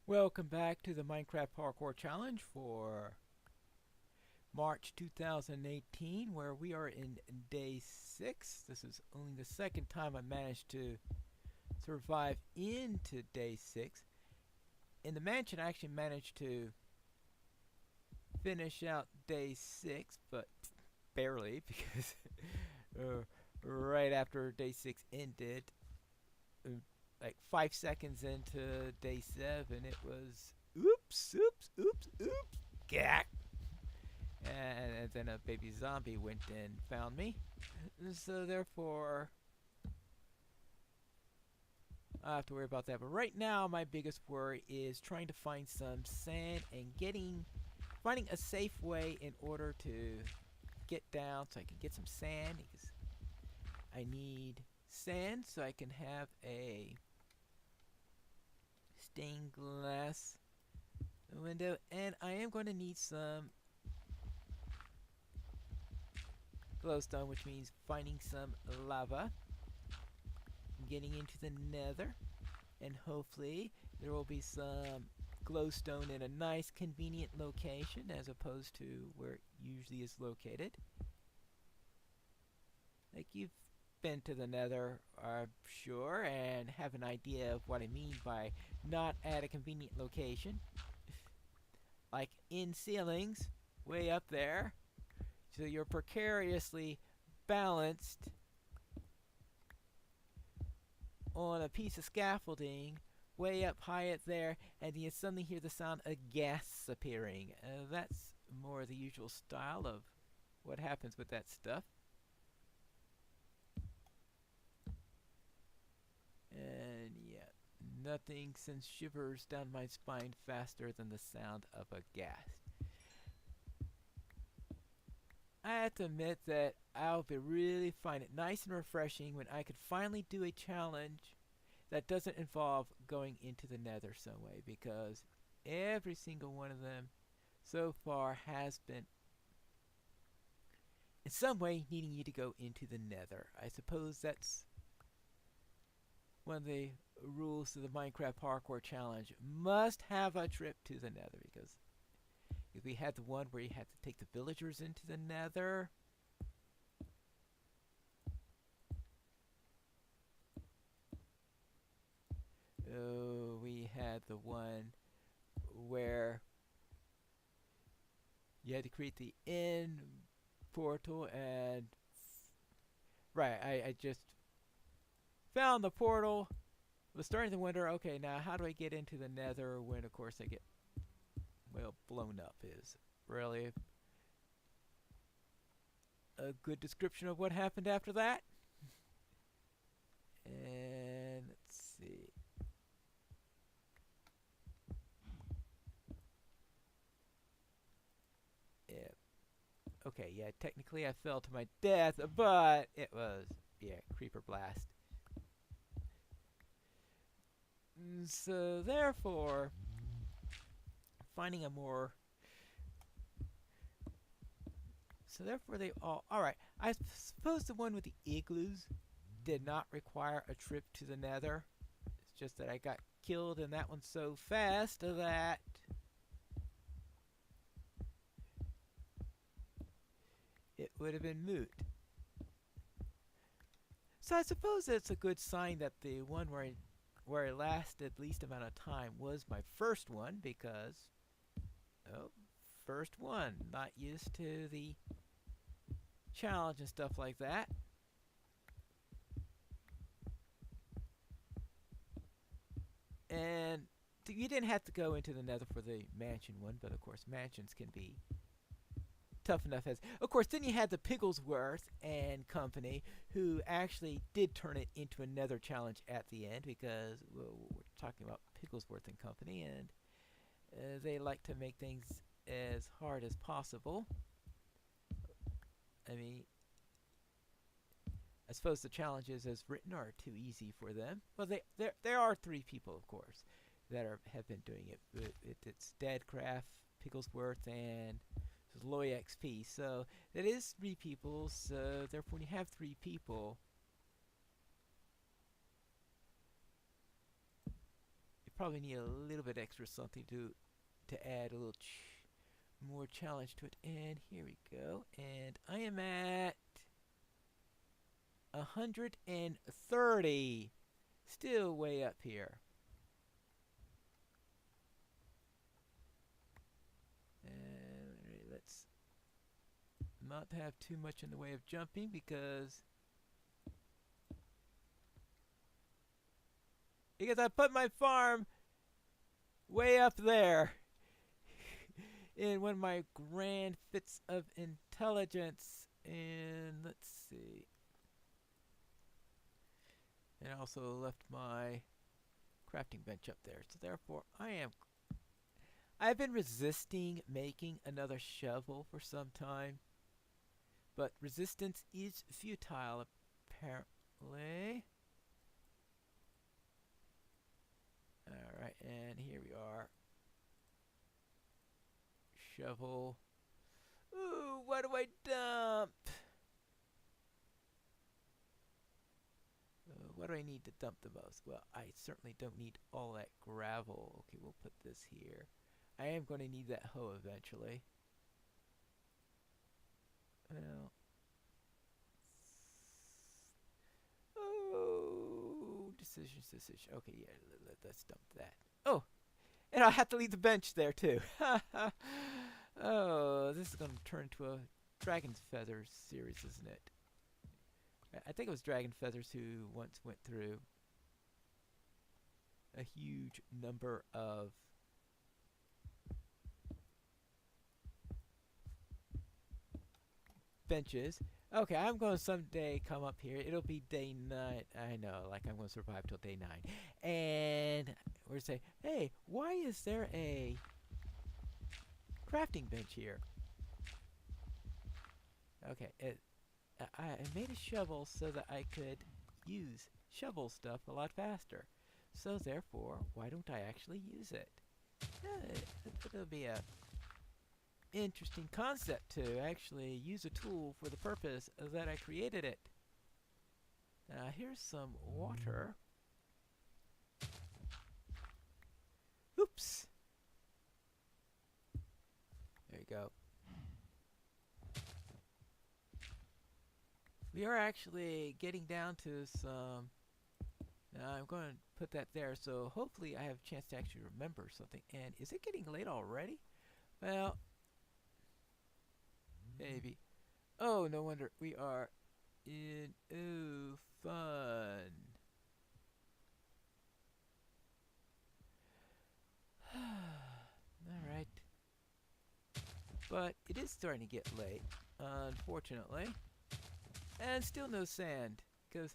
Welcome back to the Minecraft Parkour Challenge for March 2018, where we are in day 6. This is only the second time I managed to survive into day 6. In the mansion, I actually managed to finish out day 6, but barely, because right after day 6 ended, like 5 seconds into day 7, it was oops, gak. And then a baby zombie went and found me. So therefore, I have to worry about that. But right now, my biggest worry is trying to find some sand and finding a safe way in order to get down so I can get some sand, because I need sand so I can have a stained glass window, and I am going to need some glowstone, which means finding some lava, getting into the nether, and hopefully there will be some glowstone in a nice convenient location as opposed to where it usually is located. Like, you've been to the nether, I'm sure, and have an idea of what I mean by not at a convenient location. Like in ceilings, way up there, so you're precariously balanced on a piece of scaffolding way up high up there, and you suddenly hear the sound of gas appearing. That's more the usual style of what happens with that stuff. And yeah, nothing sends shivers down my spine faster than the sound of a gas. I have to admit that I'll really find it nice and refreshing when I could finally do a challenge that doesn't involve going into the nether some way, because every single one of them so far has been in some way needing you to go into the nether. I suppose that's one of the rules of the Minecraft Parkour Challenge. Must have a trip to the nether, because if we had the one where you had to take the villagers into the nether, we had the one where you had to create the end portal, and right, I just found the portal, was starting to wonder, okay, now how do I get into the nether when of course I get, well, blown up is really a good description of what happened after that. And let's see. Yeah. Okay, yeah, technically I fell to my death, but it was, yeah, creeper blast. So therefore, finding a more, so therefore they alright, I suppose the one with the igloos did not require a trip to the nether. It's just that I got killed in that one so fast that it would have been moot. So I suppose it's a good sign that the one where I lasted least amount of time was my first one, because, oh, first one, not used to the challenge and stuff like that. And you didn't have to go into the nether for the mansion one, but of course mansions can be tough enough as. Of course, then you had the Pigglesworth and company, who actually did turn it into a nether challenge at the end, because, well, we're talking about Pigglesworth and company, and they like to make things as hard as possible. I mean, I suppose the challenges as written are too easy for them. Well, there are 3 people, of course, that have been doing it. It's Deadcraft, Pigglesworth, and Loy XP. So that is 3 people. So therefore, when you have 3 people, probably need a little bit extra something to add a little more challenge to it. And here we go. And I am at 130. Still way up here. And let's not have too much in the way of jumping because I put my farm way up there in one of my grand fits of intelligence. And let's see. And I also left my crafting bench up there. So therefore I've been resisting making another shovel for some time. But resistance is futile apparently. Alright, and here we are. Shovel. Ooh, what do I dump? What do I need to dump the most? Well, I certainly don't need all that gravel. Okay, we'll put this here. I am going to need that hoe eventually. Well. Oh, decision. Okay, yeah, let's dump that. Oh, and I have to leave the bench there too. Oh, this is going to turn into a Dragon's Feathers series, isn't it? I think it was Dragon Feathers who once went through a huge number of benches. Okay, I'm going to someday come up here. It'll be day 9. I know, like I'm going to survive till day 9. And we're going to say, hey, why is there a crafting bench here? Okay, I made a shovel so that I could use shovel stuff a lot faster. So therefore, why don't I actually use it? It'll be a interesting concept to actually use a tool for the purpose that I created it. Now here's some water. Oops. There you go. We are actually getting down to some. Now I'm going to put that there, so hopefully I have a chance to actually remember something. And is it getting late already? Well, maybe. Oh, no wonder. We are in. Ooh, fun. Alright. But it is starting to get late, unfortunately. And still no sand, because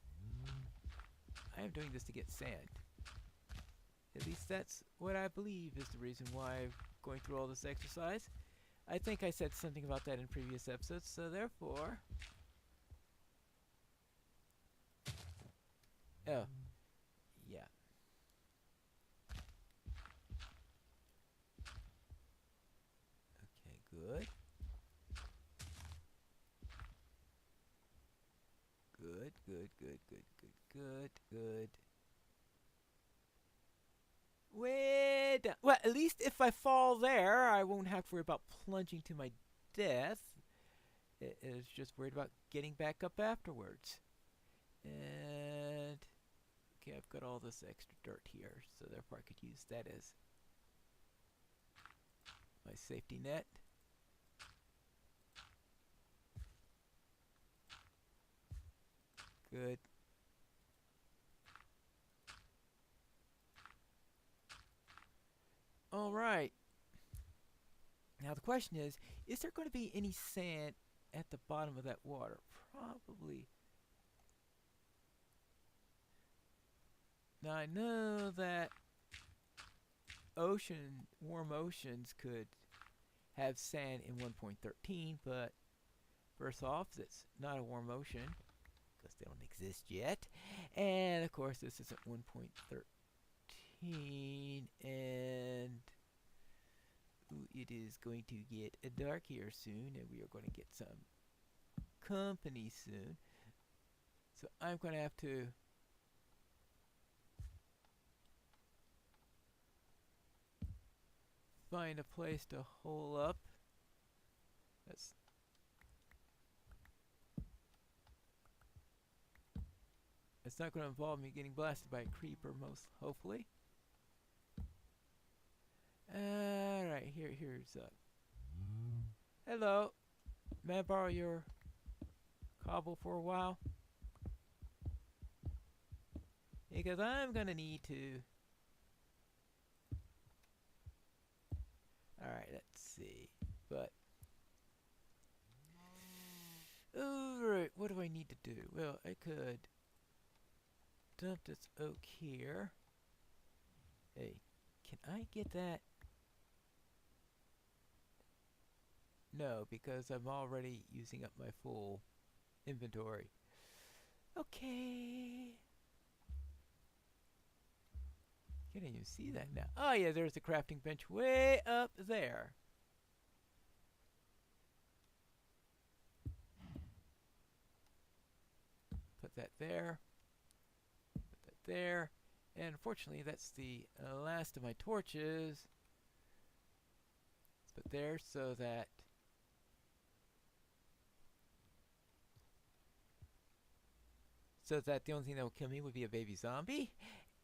I am doing this to get sand. At least that's what I believe is the reason why I'm going through all this exercise. I think I said something about that in previous episodes, so therefore... Oh. Yeah. Okay, good. Good. Way down. Well, at least if I fall there, I won't have to worry about plunging to my death. It is just worried about getting back up afterwards. And okay, I've got all this extra dirt here, so therefore I could use that as my safety net. Good. All right. Now the question is there going to be any sand at the bottom of that water? Probably. Now I know that warm oceans could have sand in 1.13, but first off, it's not a warm ocean because they don't exist yet. And of course, this isn't 1.13, and it is going to get dark here soon, and we are going to get some company soon. So I'm going to have to find a place to hole up. That's It's not going to involve me getting blasted by a creeper, most hopefully. Alright, here's hello. May I borrow your cobble for a while? Because I'm gonna need to. Alright, let's see. But alright, what do I need to do? Well, I could dump this oak here. Hey, can I get that? No, because I'm already using up my full inventory. Okay. Can't even see that now. Oh yeah, there's the crafting bench way up there. Put that there. Put that there. And unfortunately, that's the last of my torches. Let's put there so that the only thing that will kill me would be a baby zombie.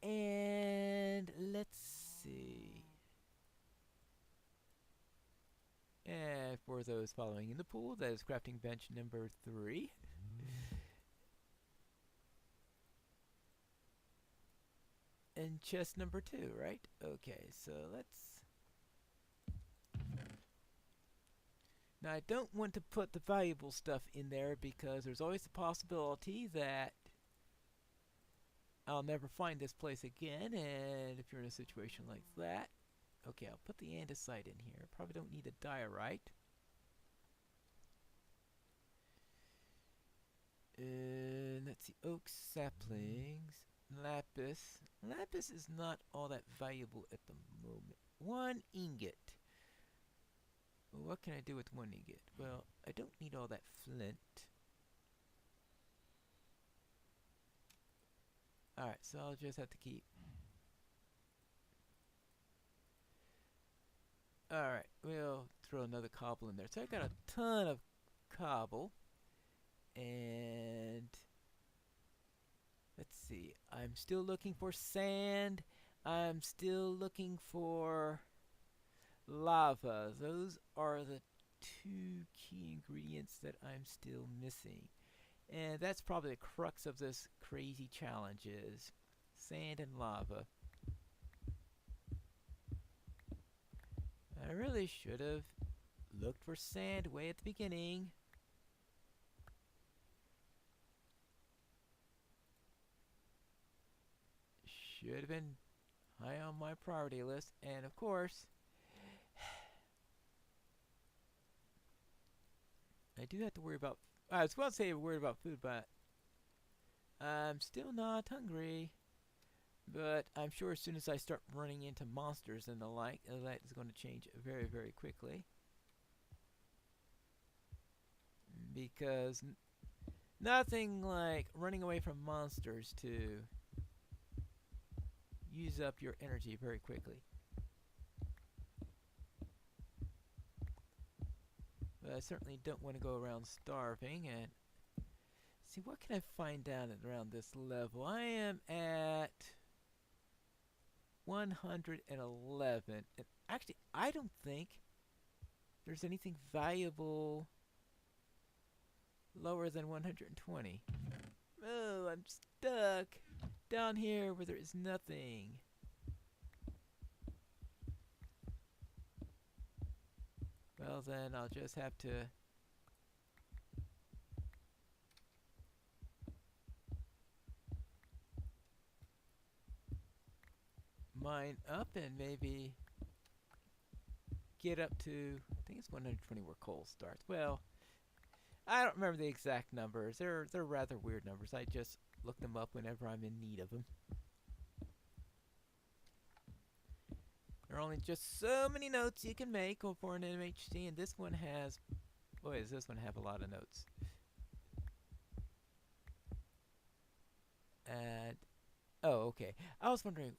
And let's see. And for those following in the pool, that is crafting bench number 3. And chest number 2, right? Okay, so let's... Now I don't want to put the valuable stuff in there because there's always the possibility that I'll never find this place again, and if you're in a situation like that, okay, I'll put the andesite in here. Probably don't need a diorite. And let's see, oak saplings, lapis. Lapis is not all that valuable at the moment. 1 ingot. Well, what can I do with 1 ingot? Well, I don't need all that flint. Alright, so I'll just have to keep. Alright, we'll throw another cobble in there. So I got a ton of cobble. And let's see. I'm still looking for sand. I'm still looking for lava. Those are the 2 key ingredients that I'm still missing. And that's probably the crux of this crazy challenge is sand and lava. I really should have looked for sand way at the beginning. Should have been high on my priority list. And of course, I do have to worry about... I was going to say worried about food, but I'm still not hungry. But I'm sure as soon as I start running into monsters and the like, that is going to change very, very quickly. Because nothing like running away from monsters to use up your energy very quickly. But I certainly don't want to go around starving. And see, what can I find down at around this level? I am at 111. And actually, I don't think there's anything valuable lower than 120. Oh, I'm stuck down here where there is nothing. Well, then I'll just have to mine up and maybe get up to, I think it's 120 where coal starts. Well, I don't remember the exact numbers. They're rather weird numbers. I just look them up whenever I'm in need of them. There are only just so many notes you can make for an MHC, and this one has, boy, does this one have a lot of notes. And, oh, okay. I was wondering,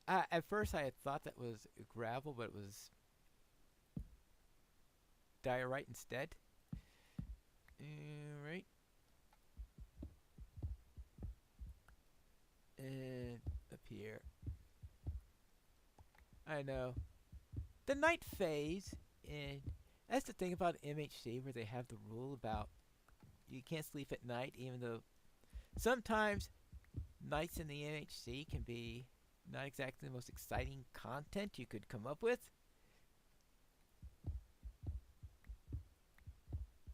at first I had thought that was gravel, but it was diorite instead. Alright. And up here. I know. The night phase, and that's the thing about MHC where they have the rule about you can't sleep at night, even though sometimes nights in the MHC can be not exactly the most exciting content you could come up with.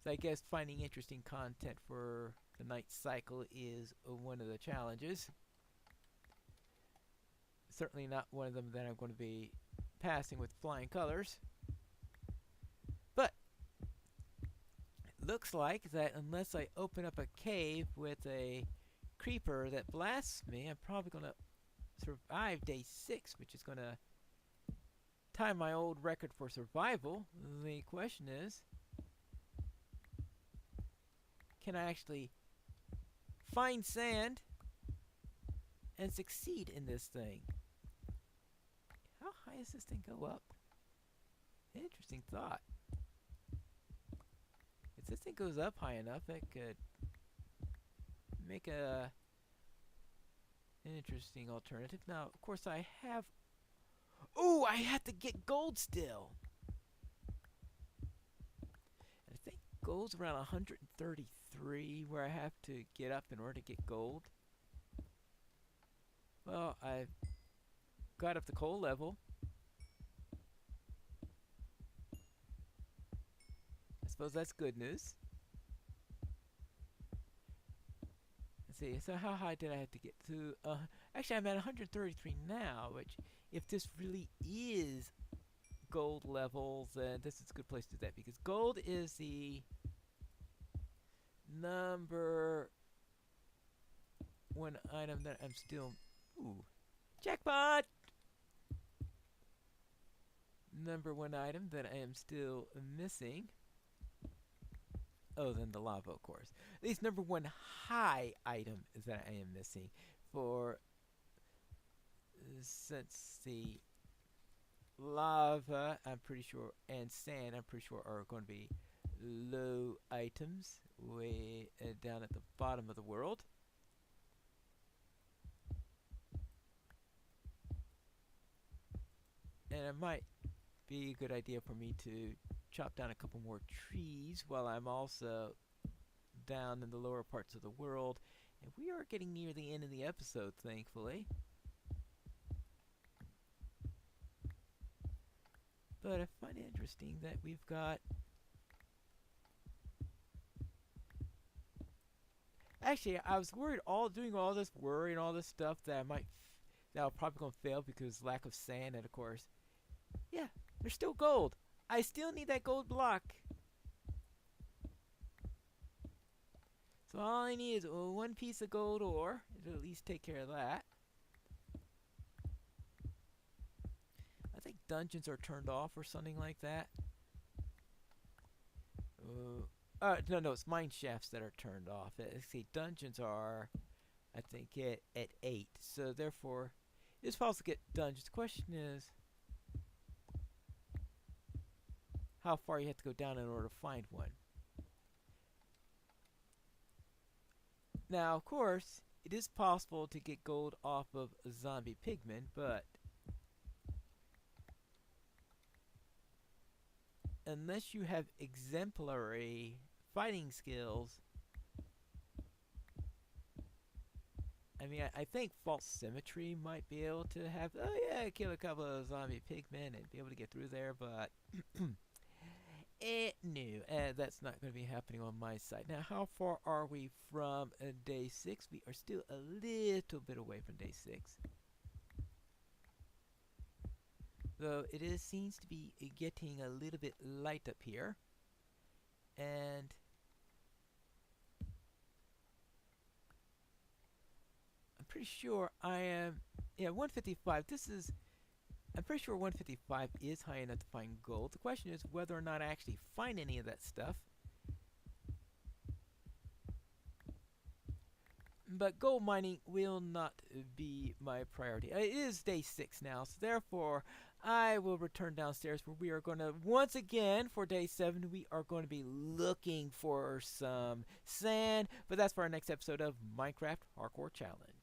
So I guess finding interesting content for the night cycle is one of the challenges. Certainly not one of them that I'm going to be passing with flying colors. But it looks like that unless I open up a cave with a creeper that blasts me, I'm probably going to survive day 6, which is going to tie my old record for survival. The question is, can I actually find sand and succeed in this thing? How high does this thing go up? Interesting thought. If this thing goes up high enough, it could make a interesting alternative. Now, of course, I have... Ooh, I have to get gold still. And I think gold's around 133 where I have to get up in order to get gold. Well, I've got up the coal level. I suppose that's good news. Let's see, so how high did I have to get to? Actually, I'm at 133 now, which, if this really is gold levels, then this is a good place to do that, because gold is the number one item that I'm still... Ooh, jackpot! Number one item that I am still missing. Oh, then the lava, of course. At least number one high item is that I am missing. For since the lava, I'm pretty sure, and sand, I'm pretty sure, are going to be low items way down at the bottom of the world. And it might be a good idea for me to chop down a couple more trees while I'm also down in the lower parts of the world. And we are getting near the end of the episode, thankfully. But I find it interesting that we've got... Actually, I was worried doing all this worry and all this stuff that that I'm probably going to fail because lack of sand, and of course, yeah, there's still gold. I still need that gold block. So all I need is one piece of gold ore. It'll at least take care of that. I think dungeons are turned off or something like that. No, it's mine shafts that are turned off. Let's see, dungeons are, I think, at 8. So therefore, it's possible to get dungeons. The question is how far you have to go down in order to find one. Now, of course, it is possible to get gold off of zombie pigmen, but unless you have exemplary fighting skills, I mean, I think false symmetry might be able to have, oh yeah, kill a couple of zombie pigmen and be able to get through there, but no, that's not going to be happening on my side. Now, how far are we from day 6? We are still a little bit away from day 6. Though it seems to be getting a little bit light up here. And I'm pretty sure I am, yeah, 155. I'm pretty sure 155 is high enough to find gold. The question is whether or not I actually find any of that stuff. but gold mining will not be my priority. It is day 6 now, so therefore I will return downstairs where we are going to, once again, for day 7, we are going to be looking for some sand. But that's for our next episode of Minecraft Hardcore Challenge.